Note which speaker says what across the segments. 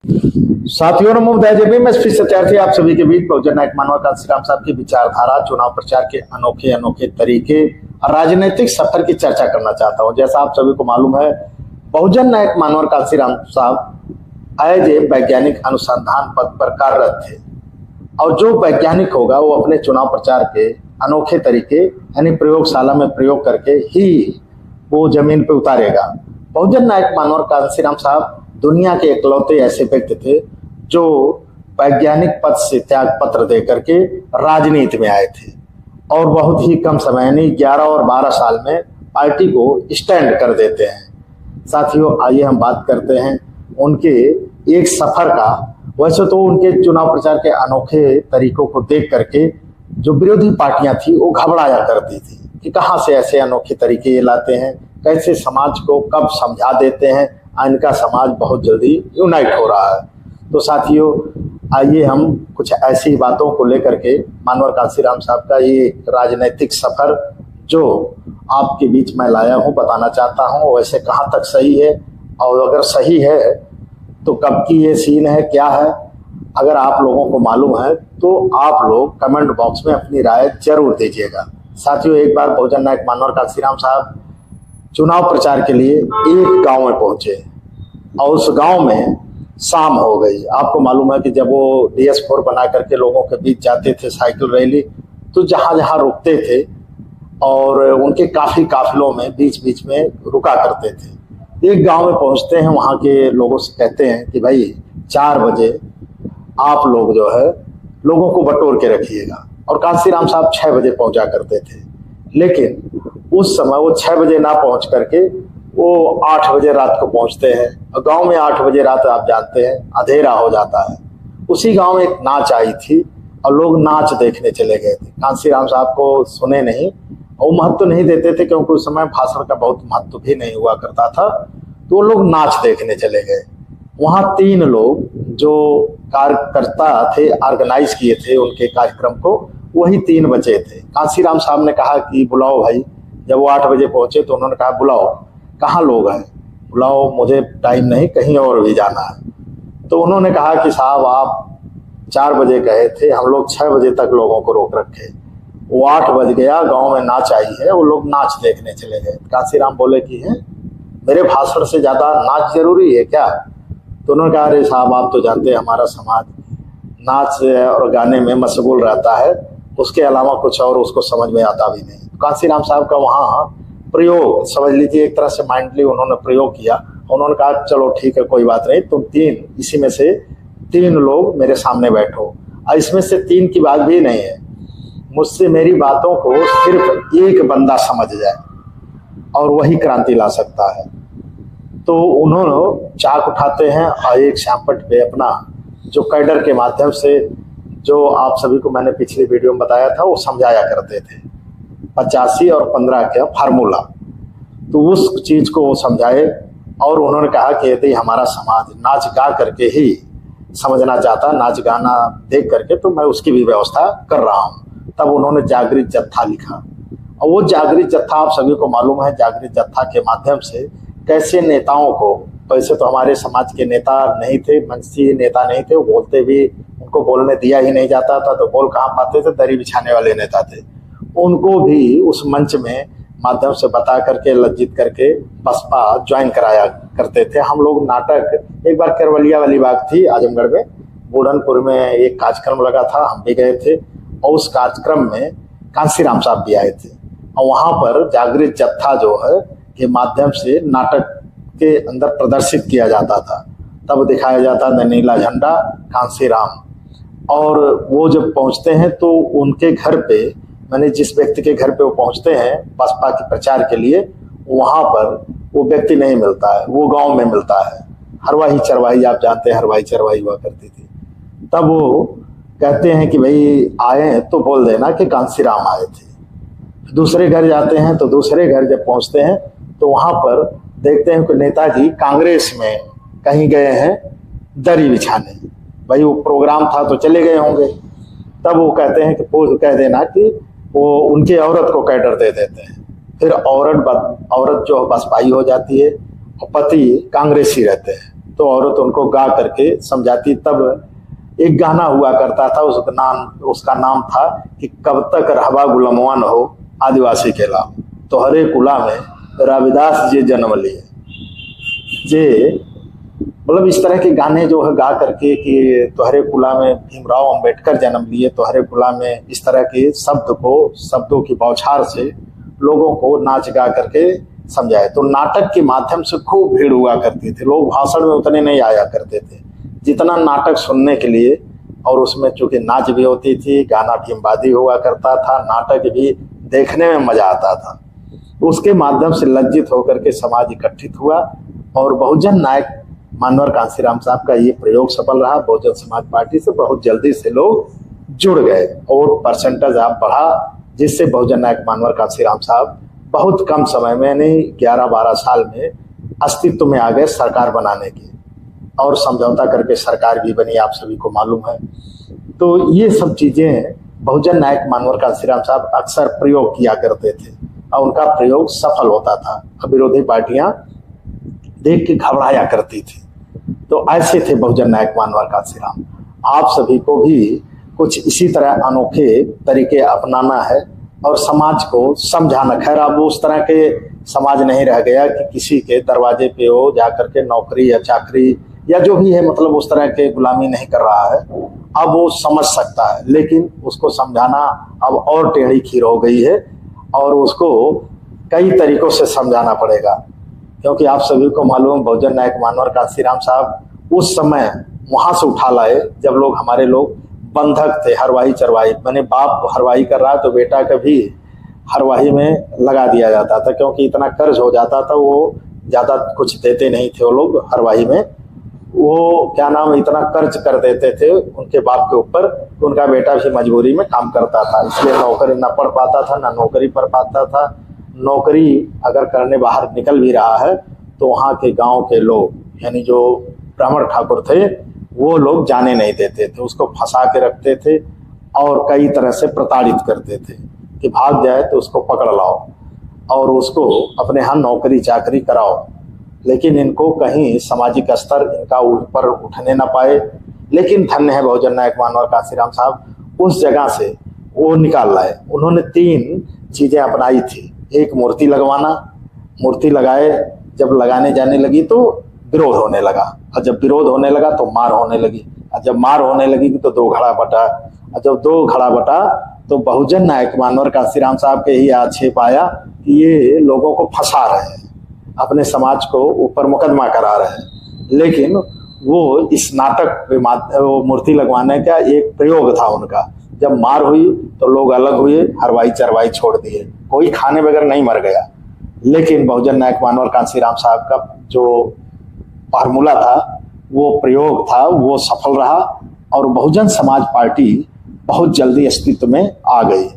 Speaker 1: साथियों नमोदय जय भीम। एसपी सत्यार्थी आप सभी के बीच बहुजन नायक मानव कांशीराम साहब की विचारधारा, चुनाव प्रचार के अनोखे अनोखे तरीके और राजनीतिक सफर की चर्चा करना चाहता हूं। जैसा आप सभी को मालूम है, बहुजन नायक मानव कांशीराम साहब एज ए वैज्ञानिक अनुसंधान पद पर कार्यरत थे और जो वैज्ञानिक होगा वो अपने चुनाव प्रचार के अनोखे तरीके यानी प्रयोगशाला में प्रयोग करके ही वो जमीन पे उतारेगा। बहुजन नायक मानव कांशीराम साहब दुनिया के इकलौते ऐसे व्यक्ति थे जो वैज्ञानिक पद से त्याग पत्र दे करके राजनीति में आए थे और बहुत ही कम समय यानी 11 और 12 साल में पार्टी को स्टैंड कर देते हैं। साथियों आइए हम बात करते हैं उनके एक सफर का। वैसे तो उनके चुनाव प्रचार के अनोखे तरीकों को देख करके जो विरोधी पार्टियां थी वो घबराया करती थी कि कहाँ से ऐसे अनोखे तरीके ये लाते हैं, कैसे समाज को कब समझा देते हैं, इनका समाज बहुत जल्दी यूनाइट हो रहा है। तो साथियों आइए हम कुछ ऐसी बातों को लेकर के मानव कांशीराम साहब का ये राजनीतिक सफर जो आपके बीच में लाया हूँ बताना चाहता हूँ। वैसे कहाँ तक सही है और अगर सही है तो कब की ये सीन है, क्या है, अगर आप लोगों को मालूम है तो आप लोग कमेंट बॉक्स में अपनी राय जरूर दीजिएगा। साथियों एक बार बहुजन नायक मानव कांशीराम साहब चुनाव प्रचार के लिए एक गांव में पहुंचे और उस गांव में शाम हो गई। आपको मालूम है कि जब वो DS4 बना करके लोगों के बीच जाते थे साइकिल रैली, तो जहां जहां रुकते थे और उनके काफी काफिलों में बीच बीच में रुका करते थे। एक गांव में पहुंचते हैं, वहां के लोगों से कहते हैं कि भाई 4 बजे आप लोग जो है लोगों को बटोर के रखिएगा। और कांशीराम साहब 6 बजे पहुंचा करते थे, लेकिन उस समय वो 6 बजे ना पहुंच करके वो 8 बजे रात को पहुंचते हैं। और गांव में 8 बजे रात आप जानते हैं अंधेरा हो जाता है। उसी गांव में एक नाच आई थी और लोग नाच देखने चले गए थे। कांशीराम साहब को सुने नहीं और महत्व नहीं देते थे क्योंकि उस समय भाषण का बहुत महत्व भी नहीं हुआ करता था। तो वो लोग नाच देखने चले गए। वहां 3 लोग जो कार्यकर्ता थे, ऑर्गेनाइज किए थे उनके कार्यक्रम को, वही 3 बचे थे। कांशीराम साहब ने कहा कि बुलाओ भाई। जब वो 8 बजे पहुंचे तो उन्होंने कहा बुलाओ, कहाँ लोग हैं, बुलाओ, मुझे टाइम नहीं, कहीं और भी जाना है। तो उन्होंने कहा कि साहब आप 4 बजे कहे थे, हम लोग 6 बजे तक लोगों को रोक रखे, वो 8 बज गया, गांव में नाच आई है, वो लोग नाच देखने चले गए। कांशीराम बोले कि है मेरे भाषण से ज्यादा नाच जरूरी है क्या? तो उन्होंने कहा अरे साहब आप तो जानते हैं हमारा समाज नाच और गाने में मशगूल रहता है, उसके अलावा कुछ और उसको समझ में आता भी नहीं। कांशीराम साहब का वहाँ प्रयोग समझ लीजिए एक तरह से माइंडली उन्होंने प्रयोग किया। उन्होंने कहा चलो ठीक है कोई बात नहीं, तुम 3 इसी में से 3 लोग मेरे सामने बैठो। और इसमें से 3 की बात भी नहीं है, मुझसे मेरी बातों को सिर्फ एक बंदा समझ जाए और वही क्रांति ला सकता है। तो उन्होंने चाक उठाते हैं और एक श्यामपट पे अपना जो कैडर के माध्यम से, जो आप सभी को मैंने पिछली वीडियो में बताया था, वो समझाया करते थे 85 और 15 का फार्मूला। तो उस चीज को वो समझाए और उन्होंने कहा कि यदि हमारा समाज नाच गा करके ही समझना चाहता, नाच गाना देख करके, तो मैं उसकी भी व्यवस्था कर रहा हूँ। तब उन्होंने जागृत जत्था लिखा और वो जागृत जत्था आप सभी को मालूम है, जागृत जत्था के माध्यम से कैसे नेताओं को, वैसे तो हमारे समाज के नेता नहीं थे, मंची नेता नहीं थे, वो बोलते भी, उनको बोलने दिया ही नहीं जाता था, तो बोल कहाँ पाते थे, दरी बिछाने वाले नेता थे। उनको भी उस मंच में माध्यम से बता करके, लज्जित करके बसपा ज्वाइन कराया करते थे। हम लोग नाटक एक बार केरवलिया वाली बात थी आजमगढ़ में, बूढ़नपुर में एक कार्यक्रम लगा था, हम भी गए थे और उस कार्यक्रम में कांशीराम साहब भी आए थे और वहां पर जागृत जत्था जो है के माध्यम से नाटक के अंदर प्रदर्शित किया जाता था। तब दिखाया जाता था नीला झंडा कांशीराम। और वो जब पहुंचते हैं तो उनके घर पे, मैंने जिस व्यक्ति के घर पे वो पहुंचते हैं बसपा के प्रचार के लिए, वहां पर वो व्यक्ति नहीं मिलता है, वो गांव में मिलता है। हरवाही चरवाही आप जानते हैं, हरवाही चरवाही हुआ करती थी। तब वो कहते हैं कि भाई आए तो बोल देना कि कांशीराम आए थे। दूसरे घर जाते हैं तो दूसरे घर जब पहुंचते हैं तो वहां पर देखते हैं कि नेताजी कांग्रेस में कहीं गए हैं दरी बिछाने। भाई वो प्रोग्राम था तो चले गए होंगे। तब वो कहते हैं कि कह देना कि वो उनकी औरत को कैडर दे देते हैं। फिर औरत जो बसपाई हो जाती है और पति कांग्रेसी रहते हैं। तो औरत उनको गा करके समझाती। तब एक गाना हुआ करता था, उसका नाम था कि कब तक रहबा गुलमवा न हो आदिवासी के लाभ, तो हरे कुला में रविदास जी जन्म लिए। जे मतलब इस तरह के गाने जो है गा करके कि तोहरे कुला में भीमराव अंबेडकर जन्म लिए, तोहरे कुला में इस तरह के शब्दों की बौछार से लोगों को नाच गा करके समझाए। तो नाटक के माध्यम से खूब भीड़ हुआ करती थी। लोग भाषण में उतने नहीं आया करते थे जितना नाटक सुनने के लिए। और उसमें चूंकि नाच भी होती थी, गाना भीमवादी हुआ करता था, नाटक भी देखने में मजा आता था। उसके माध्यम से लज्जित होकर के समाज इकट्ठित हुआ और बहुजन नायक मानवर कांशीराम साहब का ये प्रयोग सफल रहा। बहुजन समाज पार्टी से बहुत जल्दी से लोग जुड़ गए और परसेंटेज आप बढ़ा, जिससे बहुजन नायक मानवर कांशीराम साहब बहुत कम समय में, नहीं 11-12 साल में अस्तित्व में आ गए सरकार बनाने की, और समझौता करके सरकार भी बनी, आप सभी को मालूम है। तो ये सब चीजें बहुजन नायक मानवर कांशीराम साहब अक्सर प्रयोग किया करते थे और उनका प्रयोग सफल होता था। विरोधी पार्टियां देख के घबराया करती थी। तो ऐसे थे बहुजन नायक मानवर कांशीराम। आप सभी को भी कुछ इसी तरह अनोखे तरीके अपनाना है और समाज को समझाना। खैर अब उस तरह के समाज नहीं रह गया कि किसी के दरवाजे पे हो जाकर के नौकरी या चाकरी या जो भी है, मतलब उस तरह के गुलामी नहीं कर रहा है। अब वो समझ सकता है, लेकिन उसको समझाना अब और टेढ़ी खीर हो गई है और उसको कई तरीकों से समझाना पड़ेगा। क्योंकि आप सभी को मालूम, बहुजन नायक मानवर कांशीराम साहब उस समय वहां से उठा लाए जब हमारे लोग बंधक थे, हरवाही चरवाही। मैंने बाप हरवाही कर रहा है तो बेटा का भी हरवाही में लगा दिया जाता था, क्योंकि इतना कर्ज हो जाता था, वो ज्यादा कुछ देते नहीं थे वो लोग हरवाही में। वो क्या नाम, इतना कर्ज कर देते थे उनके बाप के ऊपर, उनका बेटा भी मजबूरी में काम करता था। इसलिए नौकरी न पढ़ पाता था, ना नौकरी पढ़ पाता था। नौकरी अगर करने बाहर निकल भी रहा है तो वहाँ के गांव के लोग, यानी जो ब्राह्मण ठाकुर थे, वो लोग जाने नहीं देते थे, उसको फंसा के रखते थे और कई तरह से प्रताड़ित करते थे कि भाग जाए तो उसको पकड़ लाओ और उसको अपने यहाँ नौकरी चाकरी कराओ। लेकिन इनको कहीं सामाजिक स्तर इनका ऊपर उठने ना पाए। लेकिन धन्य है बहुजन नायक मानवर कांशीराम साहब, उस जगह से वो निकाल लाए। उन्होंने 3 चीजें अपनाई थी। एक, मूर्ति लगवाना। मूर्ति लगाए, जब लगाने जाने लगी तो विरोध होने लगा, और जब विरोध होने लगा तो मार होने लगी, और जब मार होने लगी तो 2 घड़ा बटा, और जब 2 घड़ा बटा तो बहुजन नायक मानवर कांशीराम साहब के ही आक्षेप आया कि ये लोगों को फंसा रहे हैं, अपने समाज को ऊपर मुकदमा करा रहे हैं। लेकिन वो इस नाटक वो मूर्ति लगवाने का एक प्रयोग था उनका। जब मार हुई तो लोग अलग हुए, हरवाही चरवाही छोड़ दिए, कोई खाने बगैर नहीं मर गया। लेकिन बहुजन नायक मानवर कांशीराम साहब का जो फार्मूला था, वो प्रयोग था, वो सफल रहा और बहुजन समाज पार्टी बहुत जल्दी अस्तित्व में आ गई।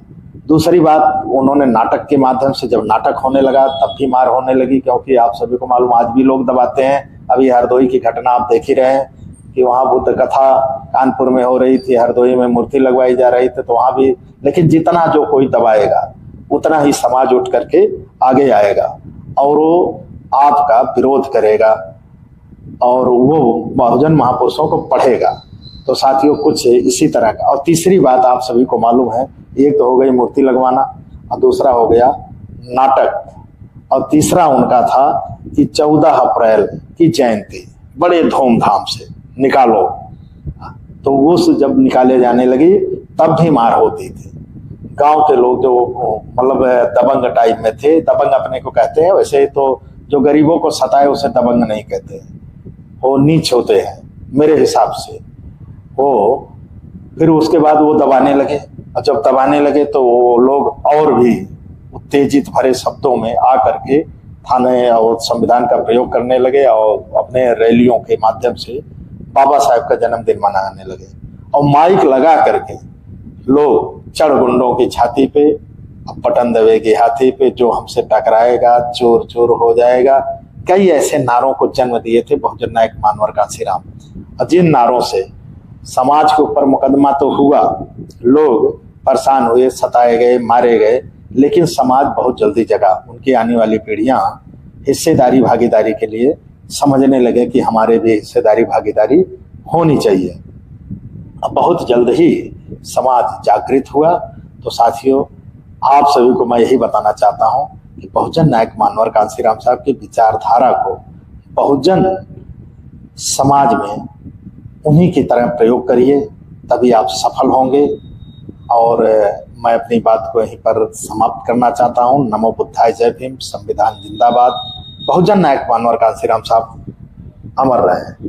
Speaker 1: दूसरी बात, उन्होंने नाटक के माध्यम से, जब नाटक होने लगा तब भी मार होने लगी, क्योंकि आप सभी को मालूम आज भी लोग दबाते हैं। अभी हरदोई की घटना आप देख ही रहे हैं कि वहाँ बुद्ध कथा कानपुर में हो रही थी, हरदोई में मूर्ति लगवाई जा रही थी, तो वहाँ भी। लेकिन जितना जो कोई दबाएगा उतना ही समाज उठ करके आगे आएगा और वो आपका विरोध करेगा और वो बहुजन महापुरुषों को पढ़ेगा। तो साथियों, कुछ इसी तरह का। और तीसरी बात आप सभी को मालूम है, एक तो हो गई मूर्ति लगवाना और दूसरा हो गया नाटक, और तीसरा उनका था कि 14 अप्रैल की जयंती बड़े धूमधाम से निकालो। तो उस जब निकाले जाने लगी तब भी मार होती थी। गांव के लोग जो मतलब दबंग टाइप में थे, दबंग अपने को कहते हैं, वैसे तो जो गरीबों को सताए उसे दबंग नहीं कहते, वो नीच होते हैं मेरे हिसाब से। वो फिर उसके बाद वो दबाने लगे, और जब दबाने लगे तो वो लोग और भी उत्तेजित भरे शब्दों में आ करके थाने और संविधान का प्रयोग करने लगे और अपने रैलियों के माध्यम से बाबा साहब का जन्मदिन मनाने लगे। और माइक लगा करके लोग चढ़ गुंडों की छाती पे, अब बटन दबेगी हाथी पे, जो हमसे टकराएगा चोर चोर हो जाएगा, कई ऐसे नारों को जन्म दिए थे बहुजन नायक मानवर कांशीराम। और जिन नारों से समाज के ऊपर मुकदमा तो हुआ, लोग परेशान हुए, सताए गए, मारे गए, लेकिन समाज बहुत जल्दी जगा। उनकी आने वाली पीढ़ियां हिस्सेदारी भागीदारी के लिए समझने लगे कि हमारे भी हिस्सेदारी भागीदारी होनी चाहिए। अब बहुत जल्द ही समाज जागृत हुआ। तो साथियों, आप सभी को मैं यही बताना चाहता हूं कि बहुजन नायक मानवर कांशीराम साहब की विचारधारा को बहुजन समाज में उन्हीं की तरह प्रयोग करिए, तभी आप सफल होंगे। और मैं अपनी बात को यहीं पर समाप्त करना चाहता हूं। नमो बुद्धाय, जय भीम, संविधान जिंदाबाद। बहुजन नायक मानवर कांशीराम साहब अमर रहे।